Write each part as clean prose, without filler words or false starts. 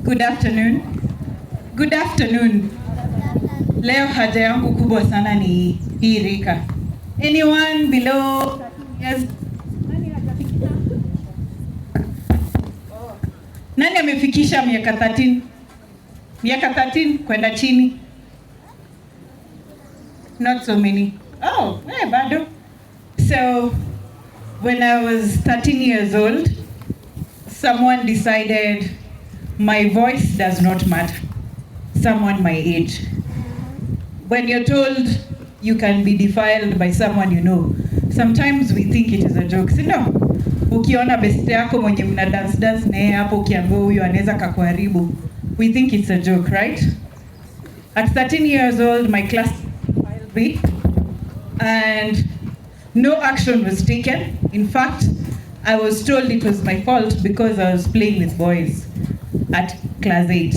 Good afternoon. Good afternoon. Leo haja yangu kubwa sana ni hii rika. Anyone below yes? Nani amefikisha miaka 13? Miaka 13 kwenda chini? Not so many. Oh, bado. So when I was 13 years old, someone decided my voice does not matter. Someone my age. When you're told you can be defiled by someone you know, sometimes we think it is a joke. Si no? Ukiona best yako mwenye mna dance naye hapo ukiambiwa huyo anaweza kakuharibu, we think it's a joke, right? At 13 years old, my class filed me and no action was taken. In fact, I was told it was my fault because I was playing with boys at class 8.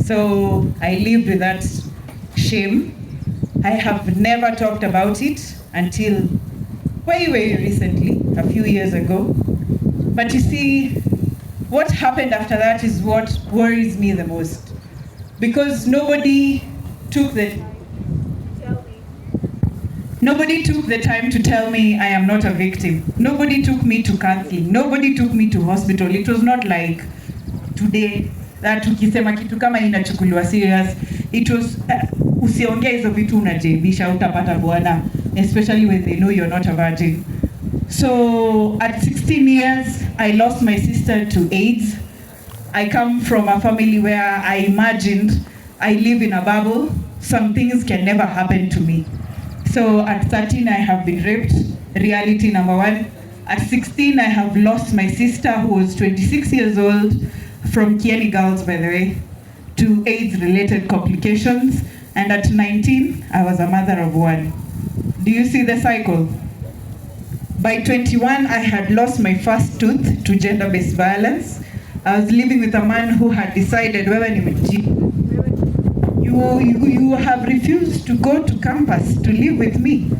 So I lived with that shame. I have never talked about it until very recently, a few years ago. But you see, what happened after that is what worries me the most. Because nobody took the time to tell me I am not a victim. Nobody took me to counseling. Nobody took me to hospital. It was not like today that ukisema kitu kama inachukuliwa serious. It was usiongea hizo vitu unajibisha utapata bwana, especially when they know you're not a virgin. So at 16 years I lost my sister to AIDS. I come from a family where I imagined I live in a bubble. Some things can never happen to me. So at 13 I have been raped, reality number 1. At 16 I have lost my sister who was 26 years old, from Kieni Girls by the way, to AIDS related complications. And at 19 I was a mother of 1. Do you see the cycle? By 21 I had lost my first tooth to gender-based violence. I was living with a man who had decided you have refused to go to campus to live with me.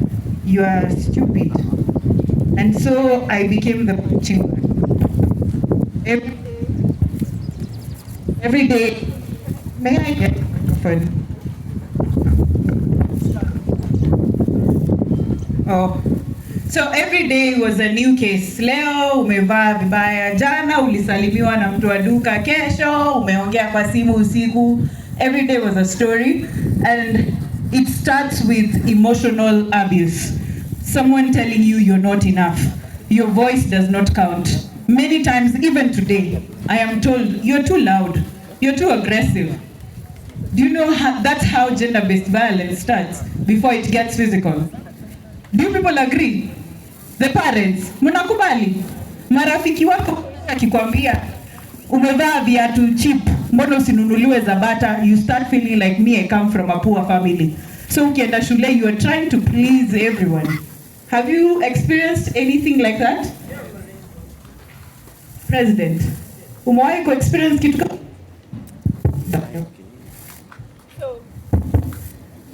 You are stupid. And so I became the punching bag. Every day, may I get a microphone? Oh. So every day was a new case. Leo umevaa vibaya, jana ulisalimiwa na mtu wa duka, kesho umeongea kwa simu usiku. Every day was a story, and it starts with emotional abuse. Someone telling you you're not enough. Your voice does not count. Many times, even today, I am told you're too loud, you're too aggressive. Do you know that's how gender-based violence starts before it gets physical? Do you people agree? The parents, mnakubali? Marafiki wako akikwambia umevaa viatu cheap, mbona usinunuliwe za bata, you start feeling like me, I come from a poor family. So ukienda shule, you are trying to please everyone. Have you experienced anything like that? President, umewahi ku experience kitu kama?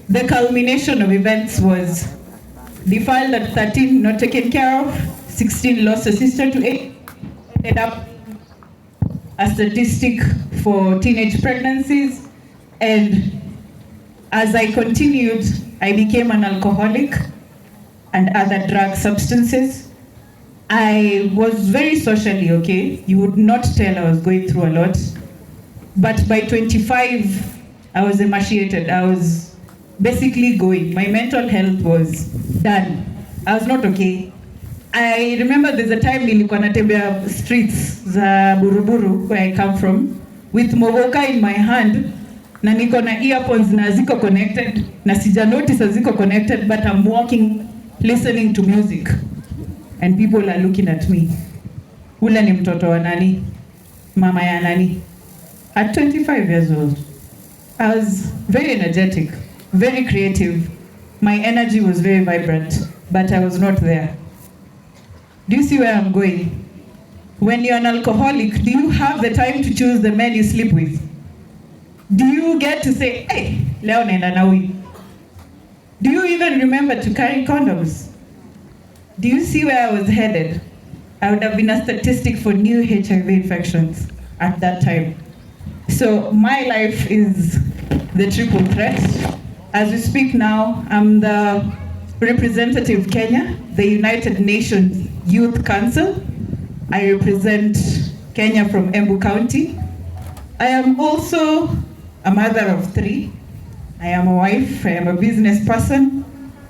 The culmination of events was defiled at 13, not taken care of. 16, lost a sister to AIDS. Ended up a statistic for teenage pregnancies. And as I continued, I became an alcoholic and other drug substances. I was very socially okay. You would not tell I was going through a lot. But by 25, I was emaciated. I was basically going. My mental health was done. I was not okay. I remember there's a time nilikuwa natembea streets za Buruburu, where I come from, with mogoka in my hand, na niko na earphones na ziko connected, na sija notice ziko connected, but I'm walking, listening to music, and people are looking at me. Ule ni mtoto wa nani? Mama ya nani? At 25 years old, I was very energetic, very creative. My energy was very vibrant, but I was not there. Do you see where I'm going? When you're an alcoholic, do you have the time to choose the men you sleep with? Do you get to say, hey, leo naenda na huyu? Do you even remember to carry condoms? Do you see where I was headed? I would have been a statistic for new HIV infections at that time. So my life is the triple threat. As we speak now, I'm the representative Kenya, the United Nations Youth Council. I represent Kenya from Embu County. I am also a mother of 3. I am a wife, I am a business person,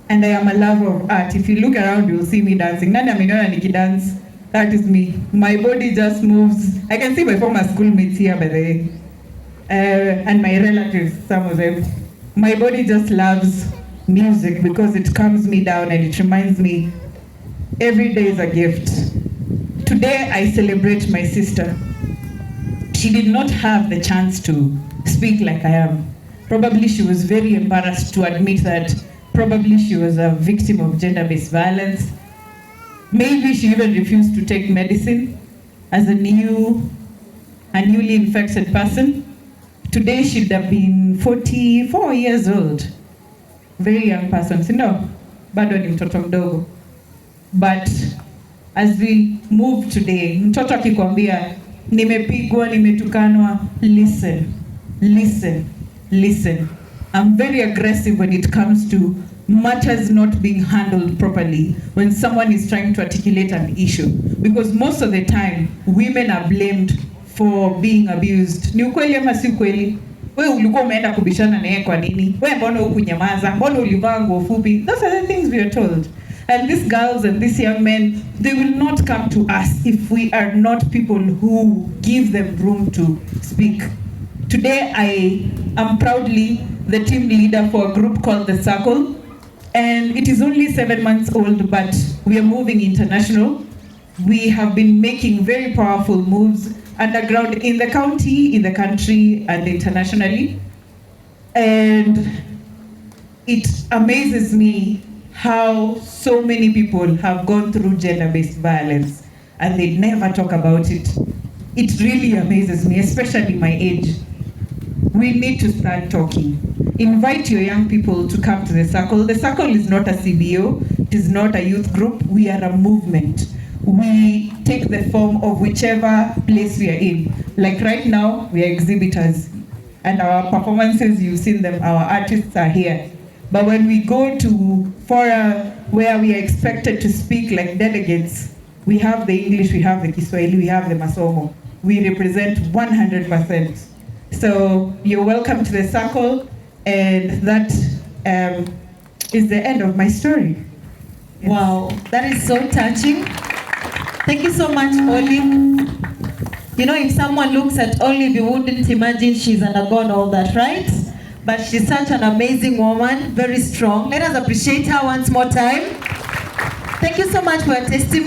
and I am a lover of art. If you look around, you'll see me dancing. Nani ameniona nikidance? That is me. My body just moves. I can see my former schoolmates here, by the way, and my relatives, some of them. My body just loves music because it calms me down and it reminds me every day is a gift. Today I celebrate my sister. She did not have the chance to speak like I am. Probably she was very embarrassed to admit that probably she was a victim of gender-based violence. Maybe she even refused to take medicine as a newly infected person. Today she'd have been 44 years old. Very young person, sindo? Bado ni mtoto mdogo. But as we move today, mtoto akikwambia, nimepigwa, nimetukanwa, listen, listen, listen. I'm very aggressive when it comes to matters not being handled properly when someone is trying to articulate an issue. Because most of the time, women are blamed for being abused. Ni ukweli ama si ukweli? Wewe ulikuwa umeenda kubishana na yeye kwa nini? Wewe mbona hukunyamaza? Mbona ulivaa nguo fupi? Those are the things we are told. And these girls and these young men, they will not come to us if we are not people who give them room to speak. Today, I am proudly the team leader for a group called The Circle. And it is only 7 months old, but we are moving international. We have been making very powerful moves underground in the county, in the country, and internationally. And it amazes me how so many people have gone through gender-based violence and they never talk about it. It really amazes me, especially my age. We need to start talking. Invite your young people to come to the circle. The circle is not a CBO, it is not a youth group, we are a movement. We take the form of whichever place we are in. Like right now, we are exhibitors. And our performances, you've seen them, our artists are here. But when we go to fora where we are expected to speak like delegates, we have the English, we have the Kiswahili, we have the Masomo. We represent 100%. So you're welcome to the circle, and that is the end of my story. Yes. Wow, that is so touching. Thank you so much, Olive. You know, if someone looks at Olive, you wouldn't imagine she's undergone all that, right? But she's such an amazing woman, very strong. Let us appreciate her once more time. Thank you so much for your testimony.